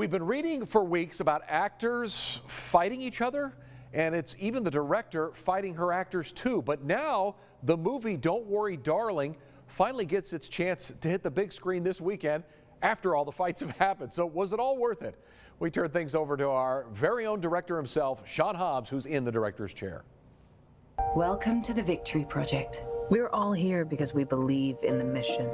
We've been reading for weeks about actors fighting each other, and it's even the director fighting her actors too. But now the movie Don't Worry, Darling finally gets its chance to hit the big screen this weekend after all the fights have happened. So was it all worth it? We turn things over to our very own director himself, Sean Hobbs, who's in the director's chair. Welcome to the Victory Project. We're all here because we believe in the mission.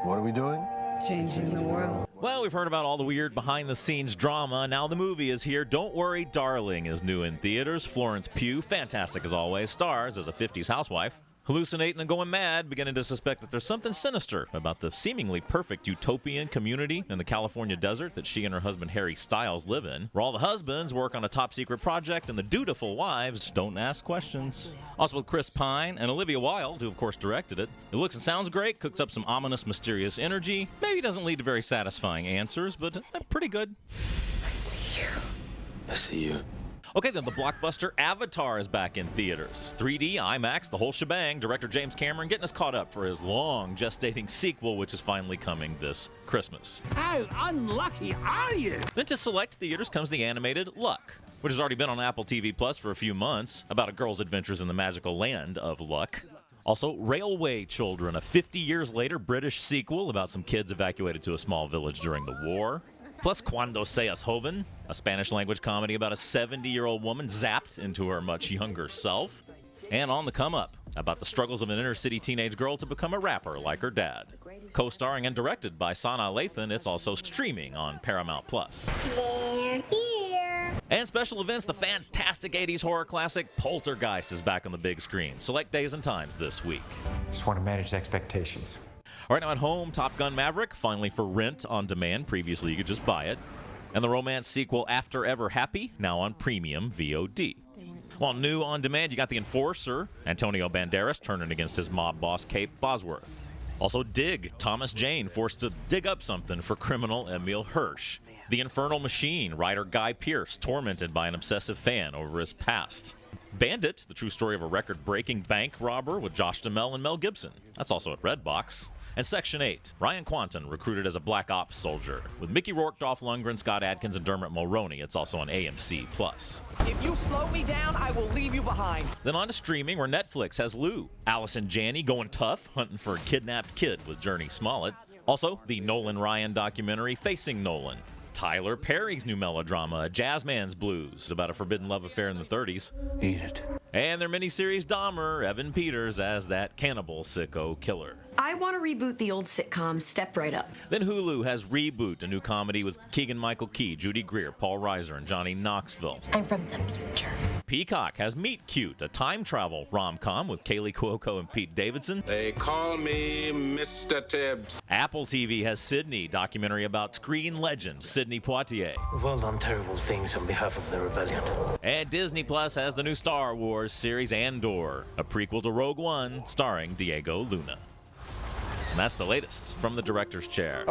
What are we doing? Changing the world. Well, we've heard about all the weird behind-the-scenes drama. Now the movie is here. Don't Worry, Darling is new in theaters. Florence Pugh, fantastic as always, stars as a 50s housewife. Hallucinating and going mad, beginning to suspect that there's something sinister about the seemingly perfect utopian community in the California desert that she and her husband Harry Styles live in, where all the husbands work on a top-secret project and the dutiful wives don't ask questions. Also with Chris Pine and Olivia Wilde, who of course directed it. It looks and sounds great, cooks up some ominous, mysterious energy. Maybe doesn't lead to very satisfying answers, but pretty good. I see you. I see you. Okay, then the blockbuster Avatar is back in theaters. 3D, IMAX, the whole shebang. Director James Cameron getting us caught up for his long gestating sequel, which is finally coming this Christmas. How unlucky are you? Then to select theaters comes the animated Luck, which has already been on Apple TV Plus for a few months, about a girl's adventures in the magical land of Luck. Also, Railway Children, a 50 years later British sequel about some kids evacuated to a small village during the war. Plus Cuando Seas Joven, a Spanish-language comedy about a 70-year-old woman zapped into her much younger self. And On the Come Up, about the struggles of an inner-city teenage girl to become a rapper like her dad. Co-starring and directed by Sanaa Lathan, it's also streaming on Paramount+. They're here. And special events, the fantastic 80s horror classic Poltergeist is back on the big screen. Select days and times this week. Just want to manage expectations. All right, now at home, Top Gun Maverick, finally for rent on demand. Previously, you could just buy it. And the romance sequel After Ever Happy, now on premium VOD. While new on demand, you got The Enforcer, Antonio Banderas turning against his mob boss, Kate Bosworth. Also Dig, Thomas Jane forced to dig up something for criminal Emil Hirsch. The Infernal Machine, writer Guy Pearce, tormented by an obsessive fan over his past. Bandit, the true story of a record-breaking bank robber with Josh Duhamel and Mel Gibson. That's also at Redbox. And Section 8, Ryan Quanten recruited as a Black Ops soldier. With Mickey Rourke, Dolph Lundgren, Scott Adkins, and Dermot Mulroney, it's also on AMC+. If you slow me down, I will leave you behind. Then on to streaming, where Netflix has Lou. Allison Janney going tough, hunting for a kidnapped kid with Journey Smollett. Also, the Nolan Ryan documentary, Facing Nolan. Tyler Perry's new melodrama, A Jazzman's Blues, about a forbidden love affair in the 30s. Eat it. And their miniseries Dahmer, Evan Peters as that cannibal sicko killer. I want to reboot the old sitcom Step Right Up. Then Hulu has Reboot, a new comedy with Keegan-Michael Key, Judy Greer, Paul Reiser, and Johnny Knoxville. I'm from the future. Peacock has Meet Cute, a time travel rom-com with Kaylee Cuoco and Pete Davidson. They call me Mr. Tibbs. Apple TV has Sydney, documentary about screen legend Sidney Poitier. We've all done terrible things on behalf of the rebellion. And Disney Plus has the new Star Wars series Andor, a prequel to Rogue One starring Diego Luna. And that's the latest from the director's chair.